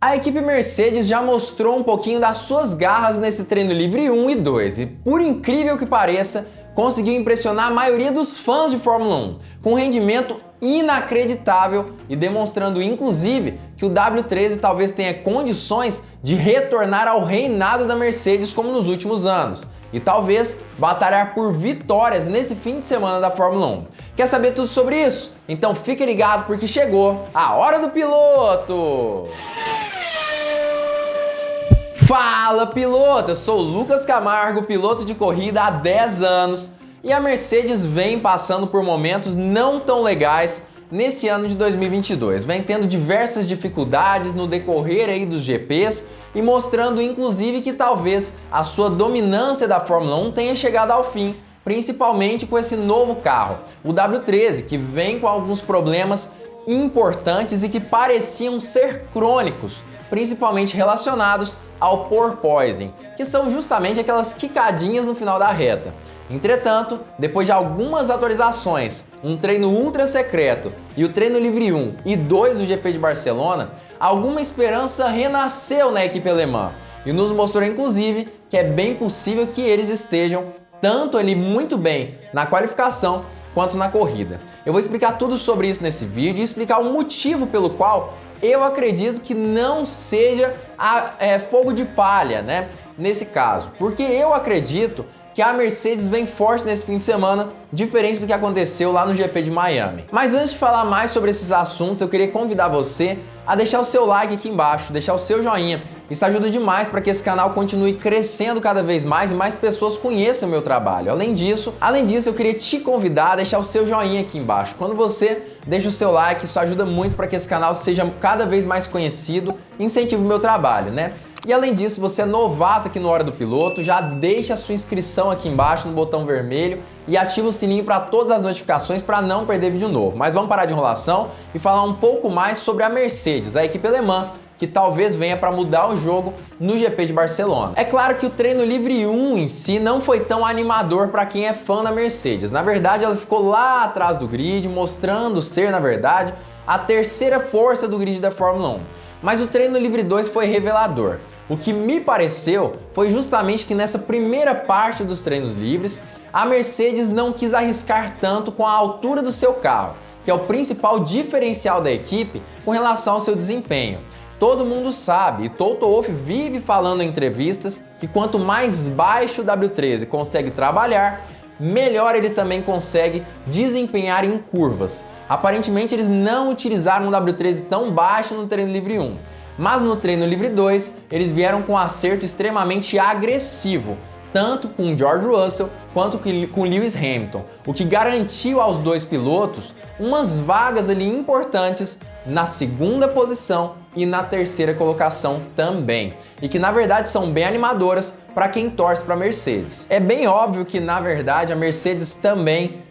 A equipe Mercedes já mostrou um pouquinho das suas garras nesse treino livre 1 e 2 e, por incrível que pareça, conseguiu impressionar a maioria dos fãs de Fórmula 1, com um rendimento inacreditável e demonstrando inclusive que o W13 talvez tenha condições de retornar ao reinado da Mercedes como nos últimos anos e talvez batalhar por vitórias nesse fim de semana da Fórmula 1. Quer saber tudo sobre isso? Então fique ligado porque chegou a hora do piloto! Fala piloto, eu sou o Lucas Camargo, piloto de corrida há 10 anos e a Mercedes vem passando por momentos não tão legais nesse ano de 2022. Vem tendo diversas dificuldades no decorrer aí dos GPs e mostrando inclusive que talvez a sua dominância da Fórmula 1 tenha chegado ao fim, principalmente com esse novo carro, o W13, que vem com alguns problemas importantes e que pareciam ser crônicos, principalmente relacionados ao porpoising, que são justamente aquelas quicadinhas no final da reta. Entretanto, depois de algumas atualizações, um treino ultra secreto e o treino livre 1 e 2 do GP de Barcelona, alguma esperança renasceu na equipe alemã e nos mostrou inclusive que é bem possível que eles estejam tanto ali muito bem na qualificação quanto na corrida. Eu vou explicar tudo sobre isso nesse vídeo e explicar o motivo pelo qual eu acredito que não seja fogo de palha, né? Nesse caso, porque eu acredito que a Mercedes vem forte nesse fim de semana, diferente do que aconteceu lá no GP de Miami. Mas antes de falar mais sobre esses assuntos, eu queria convidar você a deixar o seu like aqui embaixo, deixar o seu joinha. Isso ajuda demais para que esse canal continue crescendo cada vez mais e mais pessoas conheçam o meu trabalho. Além disso, eu queria te convidar a deixar o seu joinha aqui embaixo. Quando você deixa o seu like, isso ajuda muito para que esse canal seja cada vez mais conhecido e incentive o meu trabalho, né? E além disso, se você é novato aqui no Hora do Piloto, já deixa a sua inscrição aqui embaixo no botão vermelho e ativa o sininho para todas as notificações para não perder vídeo novo. Mas vamos parar de enrolação e falar um pouco mais sobre a Mercedes, a equipe alemã, que talvez venha para mudar o jogo no GP de Barcelona. É claro que o treino livre 1 em si não foi tão animador para quem é fã da Mercedes. Na verdade, ela ficou lá atrás do grid, mostrando ser, na verdade, a terceira força do grid da Fórmula 1. Mas o treino livre 2 foi revelador. O que me pareceu foi justamente que nessa primeira parte dos treinos livres, a Mercedes não quis arriscar tanto com a altura do seu carro, que é o principal diferencial da equipe com relação ao seu desempenho. Todo mundo sabe, e Toto Wolff vive falando em entrevistas, que quanto mais baixo o W13 consegue trabalhar, melhor ele também consegue desempenhar em curvas. Aparentemente eles não utilizaram um W13 tão baixo no treino livre 1, mas no treino livre 2 eles vieram com um acerto extremamente agressivo, tanto com George Russell quanto com Lewis Hamilton, o que garantiu aos dois pilotos umas vagas ali importantes na segunda posição e na terceira colocação também, e que na verdade são bem animadoras para quem torce para a Mercedes. É bem óbvio que na verdade a Mercedes também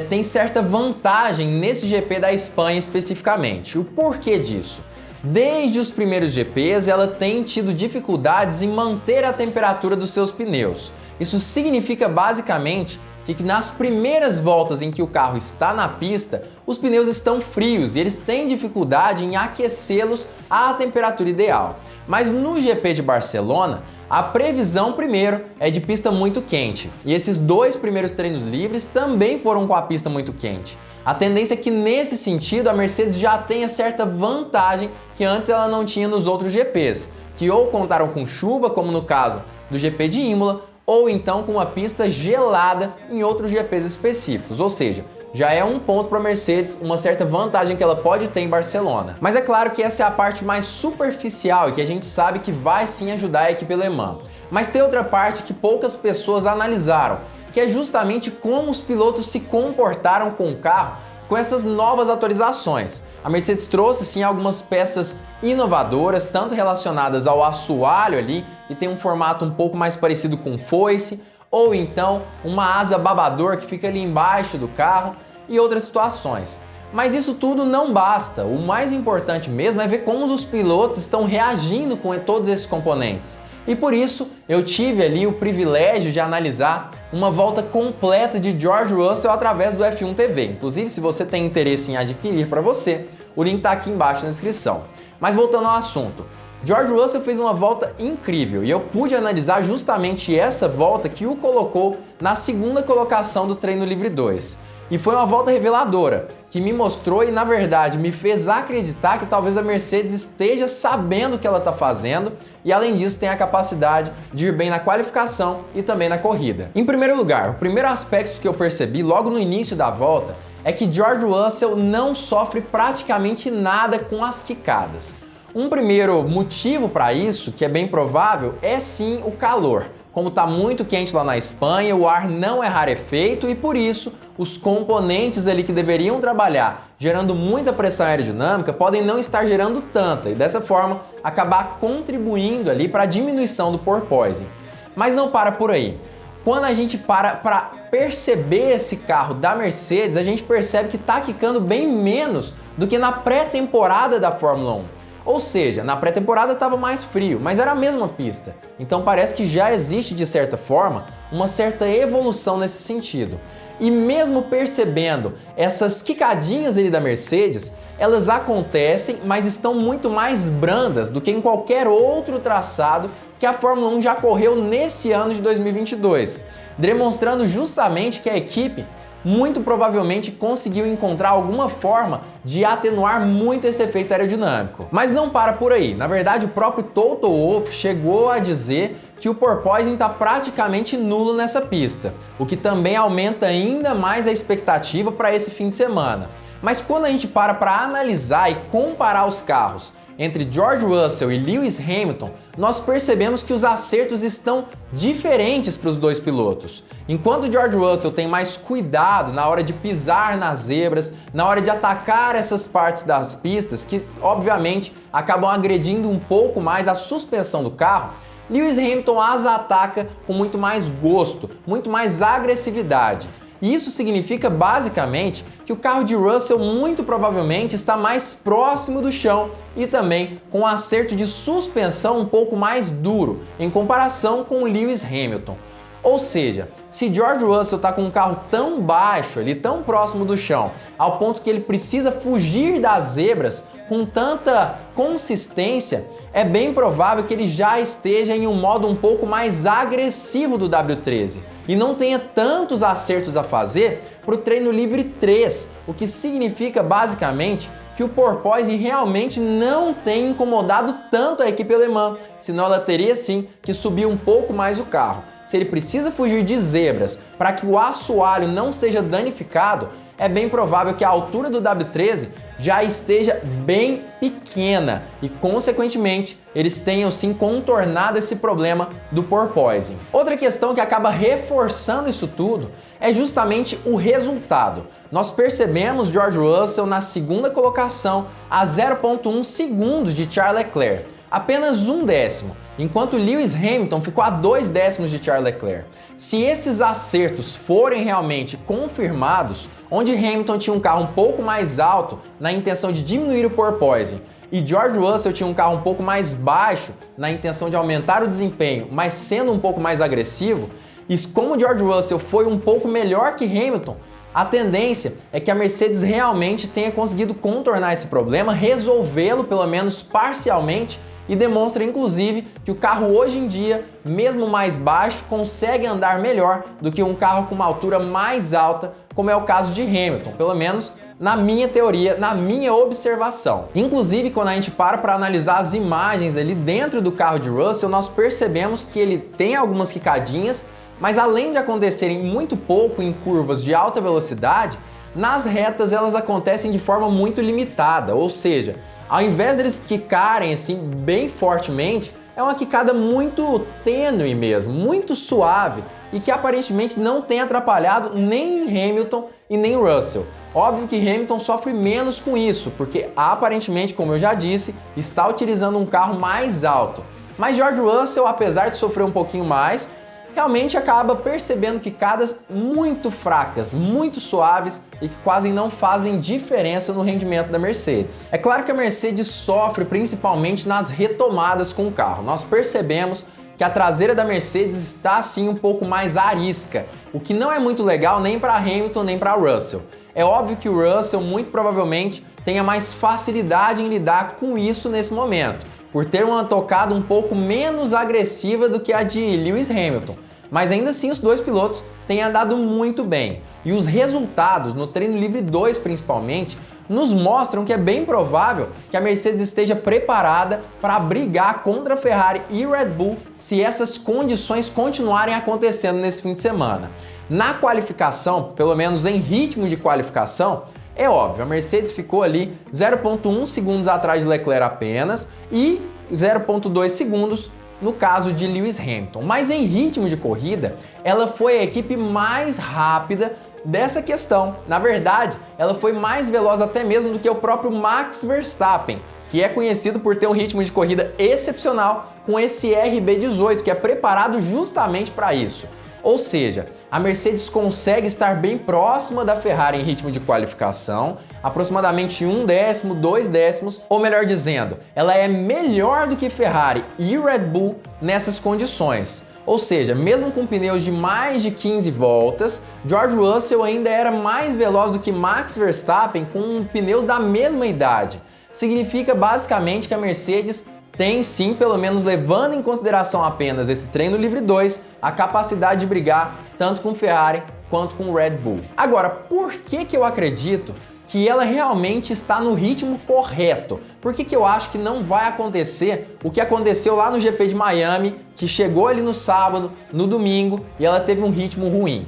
tem certa vantagem nesse GP da Espanha especificamente. O porquê disso? Desde os primeiros GPs, ela tem tido dificuldades em manter a temperatura dos seus pneus. Isso significa basicamente que nas primeiras voltas em que o carro está na pista, os pneus estão frios e eles têm dificuldade em aquecê-los à temperatura ideal. Mas no GP de Barcelona, a previsão primeiro é de pista muito quente, e esses dois primeiros treinos livres também foram com a pista muito quente. A tendência é que nesse sentido a Mercedes já tenha certa vantagem que antes ela não tinha nos outros GPs, que ou contaram com chuva, como no caso do GP de Imola, ou então com uma pista gelada em outros GPs específicos, ou seja, já é um ponto para a Mercedes, uma certa vantagem que ela pode ter em Barcelona. Mas é claro que essa é a parte mais superficial e que a gente sabe que vai sim ajudar a equipe alemã. Mas tem outra parte que poucas pessoas analisaram, que é justamente como os pilotos se comportaram com o carro com essas novas atualizações. A Mercedes trouxe sim algumas peças inovadoras, tanto relacionadas ao assoalho ali, que tem um formato um pouco mais parecido com foice, ou então uma asa babador que fica ali embaixo do carro e outras situações. Mas isso tudo não basta, o mais importante mesmo é ver como os pilotos estão reagindo com todos esses componentes. E por isso eu tive ali o privilégio de analisar uma volta completa de George Russell através do F1 TV. Inclusive, se você tem interesse em adquirir para você, o link está aqui embaixo na descrição. Mas voltando ao assunto, George Russell fez uma volta incrível e eu pude analisar justamente essa volta que o colocou na segunda colocação do treino livre 2. E foi uma volta reveladora, que me mostrou e na verdade me fez acreditar que talvez a Mercedes esteja sabendo o que ela está fazendo e além disso tem a capacidade de ir bem na qualificação e também na corrida. Em primeiro lugar, o primeiro aspecto que eu percebi logo no início da volta é que George Russell não sofre praticamente nada com as quicadas. Um primeiro motivo para isso, que é bem provável, é sim o calor. Como está muito quente lá na Espanha, o ar não é rarefeito e por isso os componentes ali que deveriam trabalhar gerando muita pressão aerodinâmica podem não estar gerando tanta e dessa forma acabar contribuindo ali para a diminuição do porpoising. Mas não para por aí. Quando a gente para perceber esse carro da Mercedes, a gente percebe que está quicando bem menos do que na pré-temporada da Fórmula 1. Ou seja, na pré-temporada estava mais frio, mas era a mesma pista. Então parece que já existe, de certa forma, uma certa evolução nesse sentido. E mesmo percebendo essas quicadinhas ali da Mercedes, elas acontecem, mas estão muito mais brandas do que em qualquer outro traçado que a Fórmula 1 já correu nesse ano de 2022, demonstrando justamente que a equipe muito provavelmente conseguiu encontrar alguma forma de atenuar muito esse efeito aerodinâmico. Mas não para por aí. Na verdade, o próprio Toto Wolff chegou a dizer que o porpoising está praticamente nulo nessa pista, o que também aumenta ainda mais a expectativa para esse fim de semana. Mas quando a gente para analisar e comparar os carros entre George Russell e Lewis Hamilton, nós percebemos que os acertos estão diferentes para os dois pilotos. Enquanto George Russell tem mais cuidado na hora de pisar nas zebras, na hora de atacar essas partes das pistas que, obviamente, acabam agredindo um pouco mais a suspensão do carro, Lewis Hamilton as ataca com muito mais gosto, muito mais agressividade. E isso significa basicamente que o carro de Russell muito provavelmente está mais próximo do chão e também com um acerto de suspensão um pouco mais duro em comparação com o Lewis Hamilton. Ou seja, se George Russell está com um carro tão baixo, ali, tão próximo do chão, ao ponto que ele precisa fugir das zebras com tanta consistência, é bem provável que ele já esteja em um modo um pouco mais agressivo do W13 e não tenha tantos acertos a fazer para o treino livre 3, o que significa basicamente que o porpoising realmente não tem incomodado tanto a equipe alemã, senão ela teria sim que subir um pouco mais o carro. Se ele precisa fugir de zebras para que o assoalho não seja danificado, é bem provável que a altura do W13 já esteja bem pequena e, consequentemente, eles tenham sim contornado esse problema do porpoising. Outra questão que acaba reforçando isso tudo é justamente o resultado. Nós percebemos George Russell na segunda colocação a 0,1 segundos de Charles Leclerc, apenas 1 décimo, enquanto Lewis Hamilton ficou a 2 décimos de Charles Leclerc. Se esses acertos forem realmente confirmados, onde Hamilton tinha um carro um pouco mais alto na intenção de diminuir o porpoising e George Russell tinha um carro um pouco mais baixo na intenção de aumentar o desempenho, mas sendo um pouco mais agressivo, e como George Russell foi um pouco melhor que Hamilton, a tendência é que a Mercedes realmente tenha conseguido contornar esse problema, resolvê-lo pelo menos parcialmente, e demonstra inclusive que o carro hoje em dia, mesmo mais baixo, consegue andar melhor do que um carro com uma altura mais alta, como é o caso de Hamilton, pelo menos na minha teoria, na minha observação. Inclusive, quando a gente para analisar as imagens ali dentro do carro de Russell, nós percebemos que ele tem algumas quicadinhas, mas além de acontecerem muito pouco em curvas de alta velocidade, nas retas elas acontecem de forma muito limitada, ou seja, ao invés deles quicarem assim bem fortemente, é uma quicada muito tênue mesmo, muito suave e que aparentemente não tem atrapalhado nem Hamilton e nem Russell. Óbvio que Hamilton sofre menos com isso, porque aparentemente, como eu já disse, está utilizando um carro mais alto. Mas George Russell, apesar de sofrer um pouquinho mais, realmente acaba percebendo quicadas muito fracas, muito suaves e que quase não fazem diferença no rendimento da Mercedes. É claro que a Mercedes sofre principalmente nas retomadas com o carro. Nós percebemos que a traseira da Mercedes está assim um pouco mais arisca, o que não é muito legal nem para Hamilton nem para Russell. É óbvio que o Russell muito provavelmente tenha mais facilidade em lidar com isso nesse momento. por ter uma tocada um pouco menos agressiva do que a de Lewis Hamilton. Mas ainda assim os dois pilotos têm andado muito bem. E os resultados, no treino livre 2 principalmente, nos mostram que é bem provável que a Mercedes esteja preparada para brigar contra a Ferrari e Red Bull se essas condições continuarem acontecendo nesse fim de semana. Na qualificação, pelo menos em ritmo de qualificação, é óbvio, a Mercedes ficou ali 0,1 segundos atrás de Leclerc apenas e 0,2 segundos no caso de Lewis Hamilton. Mas em ritmo de corrida, ela foi a equipe mais rápida dessa questão. Na verdade, ela foi mais veloz até mesmo do que o próprio Max Verstappen, que é conhecido por ter um ritmo de corrida excepcional com esse RB18, que é preparado justamente para isso. Ou seja, a Mercedes consegue estar bem próxima da Ferrari em ritmo de qualificação, aproximadamente 1 décimo, 2 décimos, ou melhor dizendo, ela é melhor do que Ferrari e Red Bull nessas condições. Ou seja, mesmo com pneus de mais de 15 voltas, George Russell ainda era mais veloz do que Max Verstappen com pneus da mesma idade. Significa basicamente que a Mercedes tem sim, pelo menos levando em consideração apenas esse treino livre 2, a capacidade de brigar tanto com Ferrari quanto com Red Bull. Agora, por que eu acredito que ela realmente está no ritmo correto? Por que eu acho que não vai acontecer o que aconteceu lá no GP de Miami, que chegou ali no sábado, no domingo, e ela teve um ritmo ruim?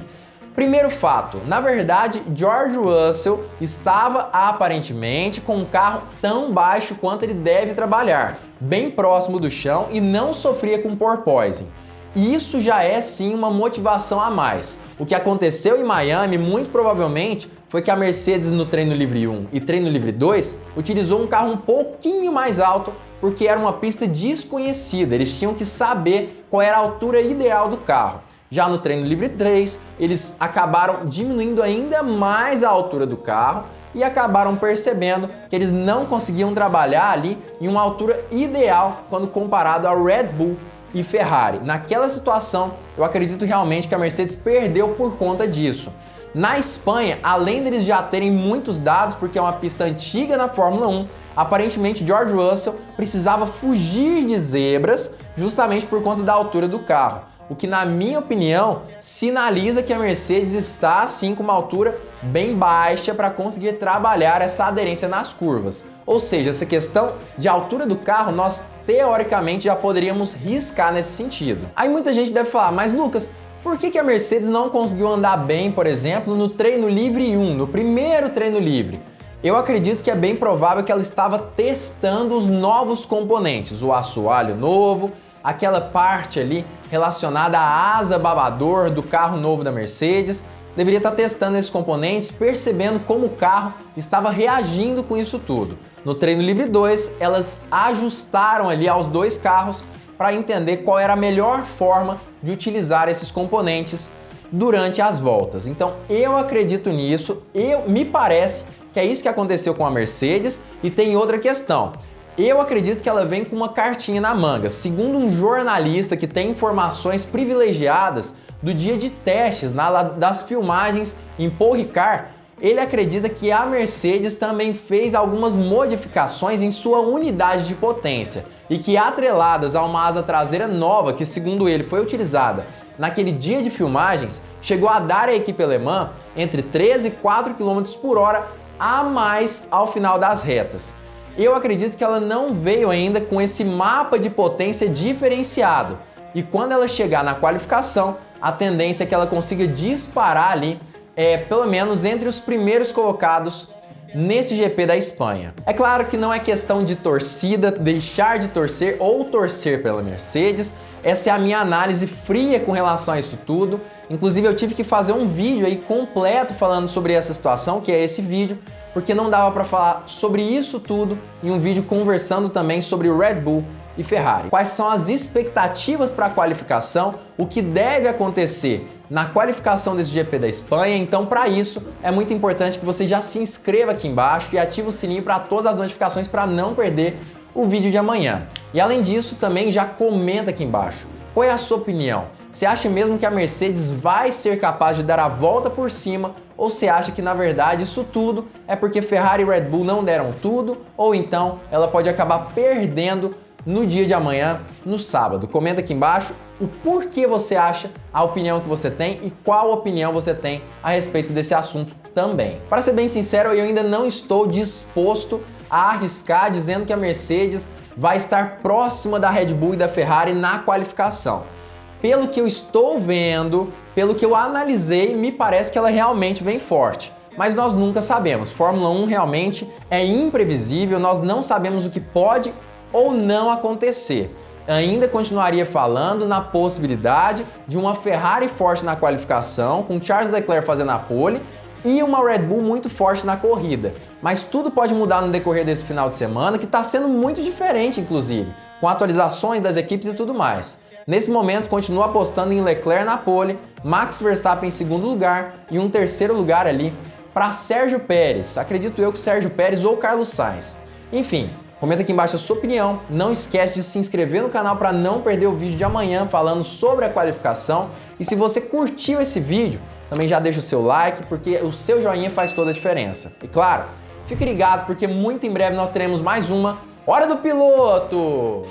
Primeiro fato, na verdade, George Russell estava aparentemente com um carro tão baixo quanto ele deve trabalhar, bem próximo do chão e não sofria com porpoising. E isso já é sim uma motivação a mais. O que aconteceu em Miami, muito provavelmente, foi que a Mercedes no treino livre 1 e treino livre 2 utilizou um carro um pouquinho mais alto porque era uma pista desconhecida, eles tinham que saber qual era a altura ideal do carro. Já no treino livre 3, eles acabaram diminuindo ainda mais a altura do carro e acabaram percebendo que eles não conseguiam trabalhar ali em uma altura ideal quando comparado ao Red Bull e Ferrari. Naquela situação, eu acredito realmente que a Mercedes perdeu por conta disso. Na Espanha, além deles já terem muitos dados, porque é uma pista antiga na Fórmula 1, aparentemente George Russell precisava fugir de zebras justamente por conta da altura do carro. O que, na minha opinião, sinaliza que a Mercedes está assim com uma altura bem baixa para conseguir trabalhar essa aderência nas curvas. Ou seja, essa questão de altura do carro nós teoricamente já poderíamos riscar nesse sentido. Aí muita gente deve falar, mas Lucas, por que a Mercedes não conseguiu andar bem, por exemplo, no treino livre 1, no primeiro treino livre? Eu acredito que é bem provável que ela estava testando os novos componentes, o assoalho novo, aquela parte ali relacionada à asa babador do carro novo da Mercedes. Deveria estar testando esses componentes, percebendo como o carro estava reagindo com isso tudo. No treino livre 2, elas ajustaram ali aos dois carros para entender qual era a melhor forma de utilizar esses componentes durante as voltas. Então eu acredito nisso, me parece que é isso que aconteceu com a Mercedes. E tem outra questão. Eu acredito que ela vem com uma cartinha na manga. Segundo um jornalista que tem informações privilegiadas do dia de testes, das filmagens em Paul Ricard, ele acredita que a Mercedes também fez algumas modificações em sua unidade de potência e que, atreladas a uma asa traseira nova que, segundo ele, foi utilizada naquele dia de filmagens, chegou a dar à equipe alemã entre 13 e 4 km por hora a mais ao final das retas. Eu acredito que ela não veio ainda com esse mapa de potência diferenciado. E quando ela chegar na qualificação, a tendência é que ela consiga disparar ali, pelo menos entre os primeiros colocados nesse GP da Espanha. É claro que não é questão de torcida, deixar de torcer ou torcer pela Mercedes. Essa é a minha análise fria com relação a isso tudo. Inclusive eu tive que fazer um vídeo aí completo falando sobre essa situação, que é esse vídeo, porque não dava para falar sobre isso tudo em um vídeo conversando também sobre o Red Bull e Ferrari. Quais são as expectativas para a qualificação, o que deve acontecer na qualificação desse GP da Espanha. Então, para isso, é muito importante que você já se inscreva aqui embaixo e ative o sininho para todas as notificações para não perder o vídeo de amanhã. E além disso, também já comenta aqui embaixo. Qual é a sua opinião? Você acha mesmo que a Mercedes vai ser capaz de dar a volta por cima? Ou você acha que, na verdade, isso tudo é porque Ferrari e Red Bull não deram tudo? Ou então ela pode acabar perdendo no dia de amanhã, no sábado. Comenta aqui embaixo o porquê você acha, a opinião que você tem e qual opinião você tem a respeito desse assunto também. Para ser bem sincero, eu ainda não estou disposto a arriscar dizendo que a Mercedes vai estar próxima da Red Bull e da Ferrari na qualificação. Pelo que eu estou vendo, pelo que eu analisei, me parece que ela realmente vem forte. Mas nós nunca sabemos. Fórmula 1 realmente é imprevisível, nós não sabemos o que pode ou não acontecer. Ainda continuaria falando na possibilidade de uma Ferrari forte na qualificação, com Charles Leclerc fazendo a pole, e uma Red Bull muito forte na corrida. Mas tudo pode mudar no decorrer desse final de semana, que está sendo muito diferente, inclusive, com atualizações das equipes e tudo mais. Nesse momento, continuo apostando em Leclerc na pole, Max Verstappen em segundo lugar e um terceiro lugar ali para Sérgio Pérez. Acredito eu que Sérgio Pérez ou Carlos Sainz. Enfim, comenta aqui embaixo a sua opinião. Não esquece de se inscrever no canal para não perder o vídeo de amanhã falando sobre a qualificação. E se você curtiu esse vídeo, também já deixa o seu like, porque o seu joinha faz toda a diferença. E claro, fique ligado porque muito em breve nós teremos mais uma Hora do Piloto!